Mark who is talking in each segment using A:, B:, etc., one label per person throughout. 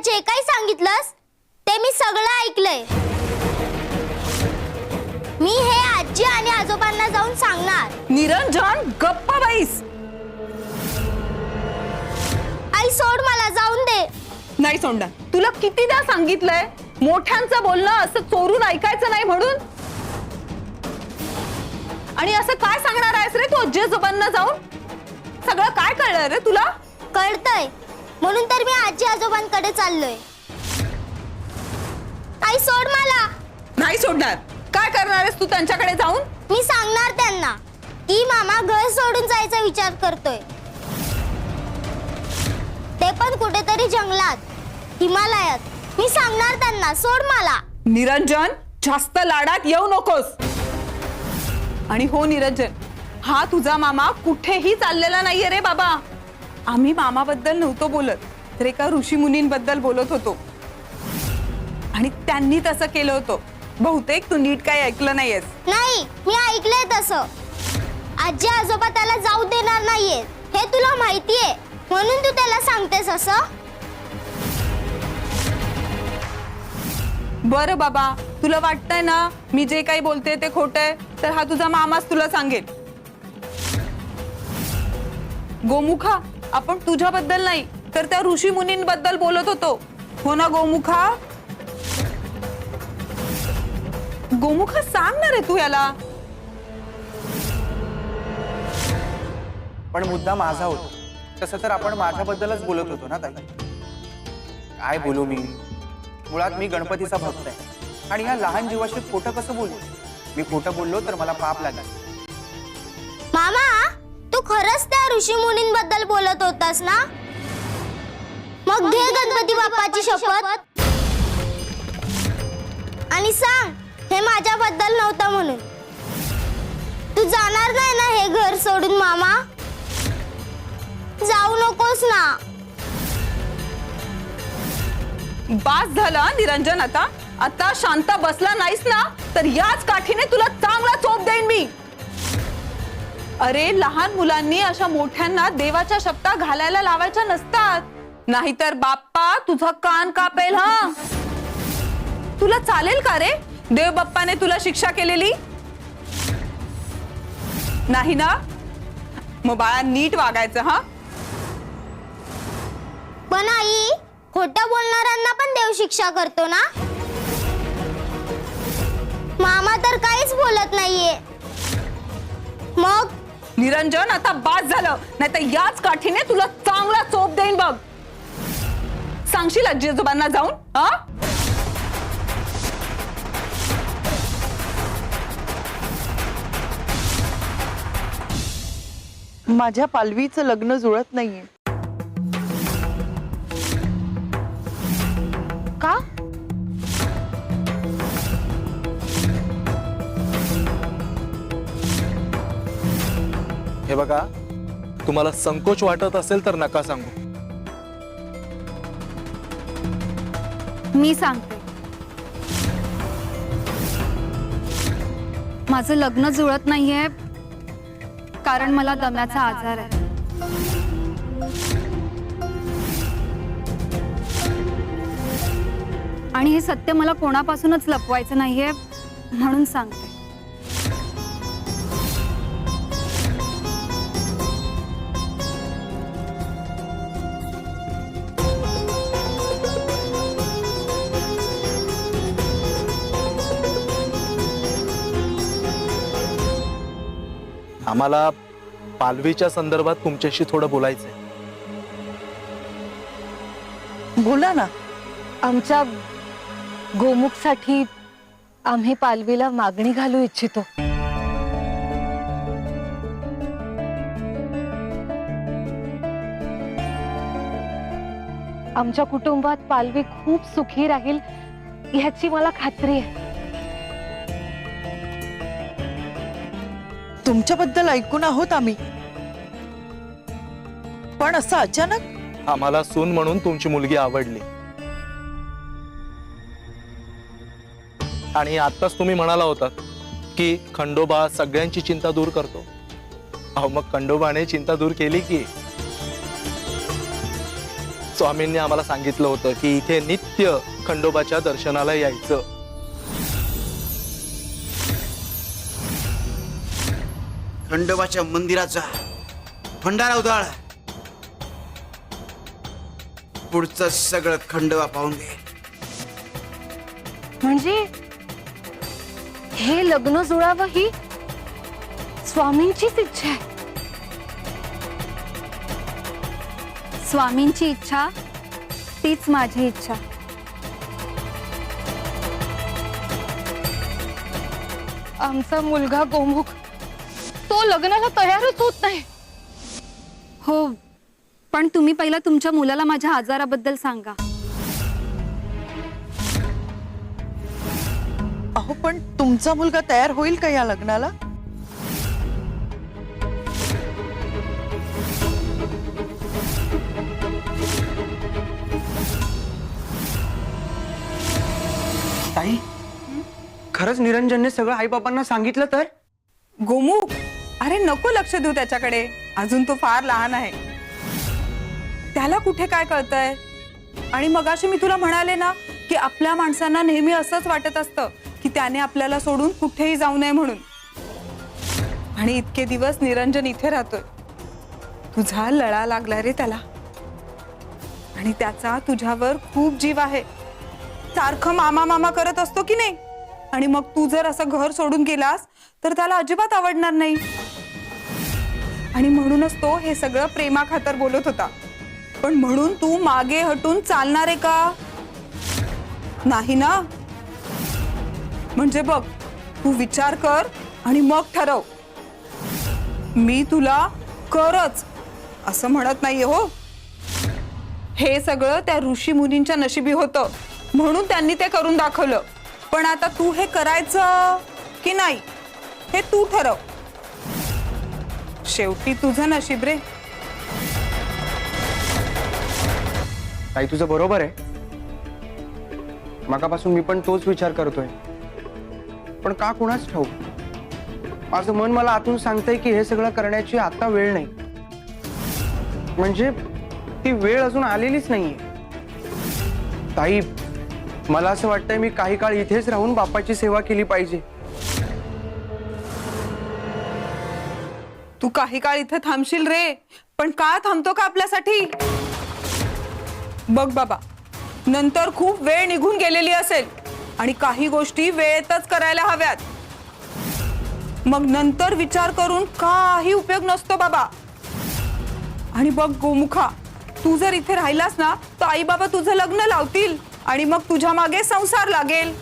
A: जे काही सांगितलंस ते मी सगळं ऐकलंय. मी हे आजी आणि आजोबांना जाऊन सांगणार.
B: निरंजन गप्पा बाईस.
A: आई सोड मला, जाऊन दे.
B: नाही सोडणार. तुला कितीदा सांगितलंय मोठ्यांचं बोलणं असं चोरून ऐकायचं नाही म्हणून. आणि असं काय सांगणार आहेस रे तू आजी आजोबांना जाऊन? सगळं काय कळलं रे तुला?
A: कळतंय म्हणून तर मी आजी आजोबांकडे चाललोय. आई सोड मला.
B: नाही सोडणार. काय करणार आहेस तू त्यांच्याकडे जाऊन?
A: मी सांगणार त्यांना की मामा घर सोडून जायचा विचार करतोय, ते पण कुठेतरी जंगलात, हिमालयात. मी सांगणार त्यांना. सोड मला.
B: निरंजन जास्त लाडात येऊ नकोस. आणि हो निरंजन, हा तुझा मामा कुठेही चाललेला नाहीये रे बाबा. आम्ही मामाबद्दल नव्हतो बोलत, तर एका ऋषी मुनींबद्दल बोलत होतो आणि त्यांनी तसं केलं होतं. बहुतेक तू नीट काही ऐकलं नाहीयेस.
A: नाही, मी ऐकलंय तसं. आजी आजोबा त्याला जाऊ देणार नाहीयेत हे तुला माहितीये, म्हणून तू त्याला सांगतेस असं.
B: बरं बाबा, तुला वाटतंय ना मी जे काही बोलते ते खोटंय, तर हा तुझा मामाच तुला सांगेल. गोमुखा, आपण तुझ्याबद्दल नाही तर त्या ऋषी मुनींबद्दल बोलत होतो, हो ना गोमुखा? गोमुखा सांग ना रे तू याला.
C: पण मुद्दा माझा होता. तसं तर आपण माझ्याबद्दलच बोलत होतो ना ताई. काय बोलू मी? मुळात मी गणपतीचा भक्त आहे आणि या लहान जीवाशी खोटं कसं बोलू? मी खोटं बोललो तर मला पाप लागेल.
A: मामा, तू खरंच त्या ऋषी मुनींबद्दल बोलत होतास ना? मग घे गणपती बाप्पाची शपथ आणि सांग हे माझ्याबद्दल नव्हतं म्हणून. तू जाणार नाही ना हे घर सोडून मामा? जाऊ नकोस ना.
B: बास झाला निरंजन. आता आता शांत बसला नाहीस ना तर याच काठीने तुला चांगला चोप देईन मी. अरे लहान मुलांनी अशा मोठ्यांना देवाच्या शपथा घालायला लावायच्या नसतात, नाहीतर बाप्पा तुझा कान कापेल. हा, तुला चालेल का रे देव बाप्पाने तुला शिक्षा केलेली? नाही ना? मग बाळा नीट वागायचं. हा,
A: पण आई, खोटं बोलणाऱ्यांना पण देव शिक्षा करतो ना? मामा तर काहीच बोलत नाहीये. मग
B: निरंजन आता बास झालं, नाहीतर याच काठीने तुला चांगला चोप देईन बघ. सांगशील आजी आजोबांना जाऊन? हा,
D: माझ्या पालवीचं लग्न जुळत नाहीये.
A: का?
E: हे बघा, तुम्हाला संकोच वाटत असेल तर नका सांगू.
F: मी सांगते. माझं लग्न जुळत नाहीये कारण मला दम्याचा आजार आहे. आणि हे सत्य मला कोणापासूनच लपवायचं नाहीये म्हणून सांगते.
E: आम्हाला पालवीच्या संदर्भात तुमच्याशी थोडं बोलायचंय.
D: बोला ना.
G: आमच्या गोमुखसाठी आम्ही पालवीला मागणी घालू इच्छितो. आमच्या कुटुंबात पालवी खूप सुखी राहील ह्याची मला खात्री आहे.
D: तुमच्याबद्दल ऐकून आहोत आम्ही, पण असं अचानक?
E: आम्हाला सून म्हणून तुमची मुलगी आवडली आणि आत्ताच तुम्ही म्हणाला होतात की खंडोबा सगळ्यांची चिंता दूर करतो. अहो मग खंडोबाने चिंता दूर केली की. स्वामींनी आम्हाला सांगितलं होतं की इथे नित्य खंडोबाच्या दर्शनाला यायचं.
H: खंडोबाच्या मंदिराचा भंडारा उधाळ. पुढचं सगळं खंडोबा पाहून घे.
G: म्हणजे हे लग्न जुळावं ही स्वामींचीच इच्छा आहे.
F: स्वामींची इच्छा तीच माझी इच्छा.
G: आमचा मुलगा गोमुख तो लग्नाला तयारच होत नाही.
F: हो, पण तुम्ही पहिला तुमच्या मुलाला माझ्या आजाराबद्दल सांगा.
D: अहो पण तुमचा मुलगा तयार होईल का या लग्नाला?
C: ताई, खरंच निरंजनने सगळं आईबाबांना सांगितलं तर?
B: गोमुख, अरे नको लक्ष देऊ त्याच्याकडे, अजून तो फार लहान आहे. त्याला कुठे काय कळतंय. आणि मगाशी मी तुला म्हणाले ना की आपल्या माणसांना नेहमी असंच वाटत असतं की त्याने आपल्याला सोडून कुठेही जाऊ नये म्हणून. आणि इतके दिवस निरंजन इथे राहतोय. तुझा लळा लागला रे त्याला. आणि त्याचा तुझ्यावर खूप जीव आहे. सारखं मामा मामा करत असतो की नाही. आणि मग तू जर असं घर सोडून गेलास तर त्याला अजिबात आवडणार नाही. आणि म्हणूनच तो हे सगळं प्रेमाखातर बोलत होता. पण म्हणून तू मागे हटून चालणार आहे का? नाही ना. म्हणजे बघ, तू विचार कर आणि मग ठरव. मी तुला करच असं म्हणत नाहीये हो. हे सगळं त्या ऋषी मुनींच्या नशिबी होतं म्हणून त्यांनी ते करून दाखवलं. पण आता तू हे करायचं की नाही हे तू ठरव. शेवटी तुझं नशीब रे.
C: ताई, तुझं बरोबर आहे. मगापासून मी पण तोच विचार करतोय. पण का कुणाच ठाऊक, माझं मन मला आतून सांगतंय की हे सगळं करण्याची आता वेळ नाही. म्हणजे ती वेळ अजून आलेलीच नाहीये. ताई, मला असं वाटतंय मी काही काळ इथेच राहून बाप्पाची सेवा केली पाहिजे.
B: तू काही काळ इथे थांबशील रे, पण काळ थांबतो का आपल्यासाठी? बघ बाबा, नंतर खूप वेळ निघून गेलेली असेल आणि काही गोष्टी वेळेतच करायला हव्यात. मग नंतर विचार करून काही उपयोग नसतो बाबा. आणि बघ गोमुखा, तू जर इथे राहिलास ना तर आई बाबा तुझं लग्न लावतील आणि मग तुझ्या मागे संसार लागेल.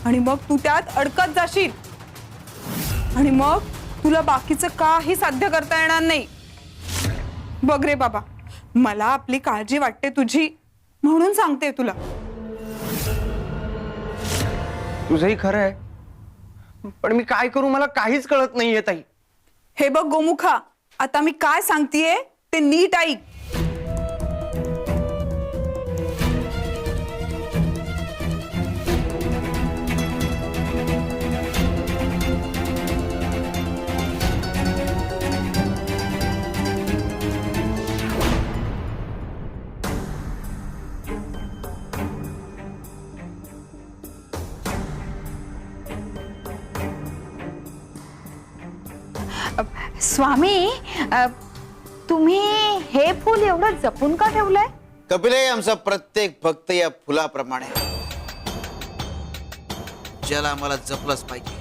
B: आणि मग तू त्यात अडकत जाशील. आणि मग तुला बाकीचं काही साध्य करता येणार नाही. बघ रे बाबा, मला आपली काळजी वाटते तुझी म्हणून सांगते तुला.
C: तुझंही खरं आहे. पण मी काय करू, मला काहीच कळत नाहीये ताई.
B: हे बघ गोमुखा, आता मी काय सांगतेय ते नीट ऐक.
I: स्वामी, तुम्ही हे फूल एवढं जपून का ठेवलंय?
H: कपिले, आमचा प्रत्येक भक्त या फुलाप्रमाणे, ज्याला आम्हाला जपलंच पाहिजे.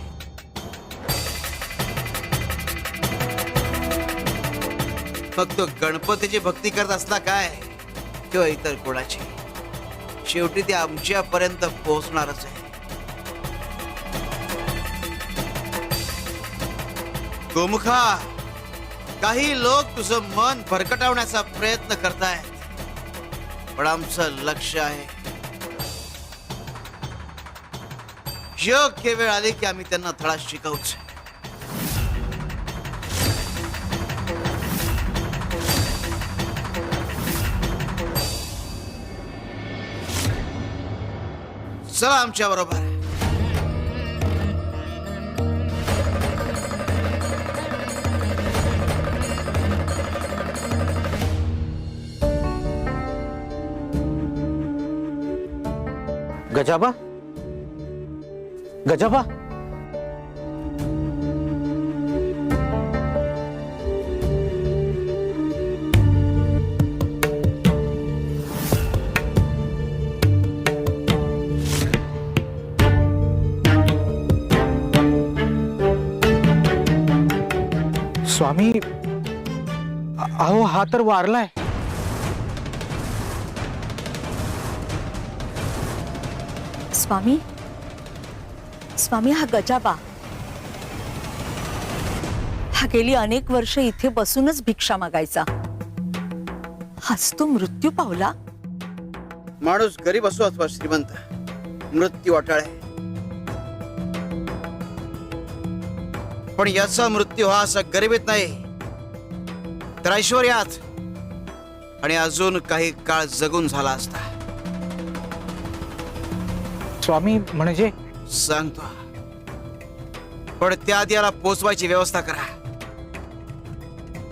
H: फक्त गणपतीची भक्ती करत असला काय किंवा इतर कोणाची, शेवटी ते आमच्यापर्यंत पोहोचणारच आहे. गोमुखा, काही लोक तुझं मन भरकटवण्याचा प्रयत्न करतायत, पण आमचं लक्ष आहे योग्य वेळ आली की आम्ही त्यांना धडा शिकवूच. चला आमच्या बरोबर.
C: गजाबा गजाबा स्वामी अहो हा तर वारलाय.
D: स्वामी स्वामी हा गजाबा हा गेली अनेक वर्ष इथे बसूनच भिक्षा मागायचा. आज तो मृत्यू पावला.
H: माणूस गरीब असो अथवा श्रीमंत, मृत्यू अटाळे. पण याचा मृत्यू हा असा गरिबीत नाही तर ऐश्वर्यात आणि अजून काही काळ जगून झाला असता.
C: स्वामी म्हणजे
H: सांगतो, पण त्याआधी याला पोचवायची व्यवस्था करा.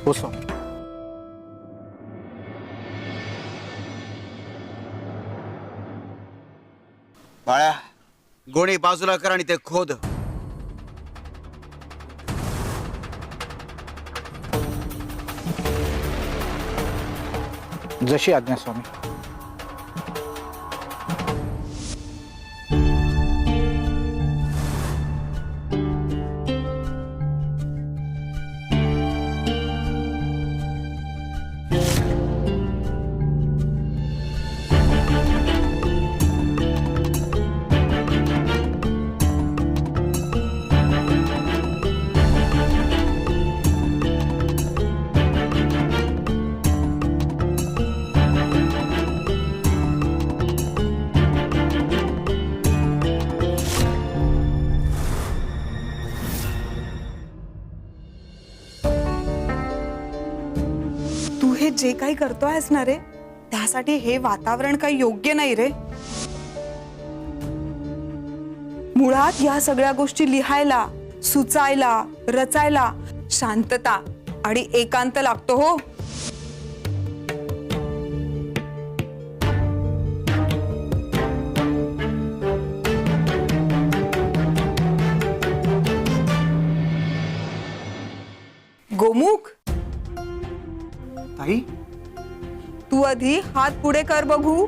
C: हो स्वामी.
H: बाळ्या, गोणी बाजूला कर आणि ते खोद.
C: जशी आज्ञा स्वामी.
B: तू हे जे काही करतोयस ना रे, त्यासाठी हे वातावरण काही योग्य नाही रे. मुळात या सगळ्या गोष्टी लिहायला, सुचायला, रचायला शांतता आणि एकांत लागतो हो. गोमुख,
C: ताई
B: तू आधी हात पुढे कर बघू.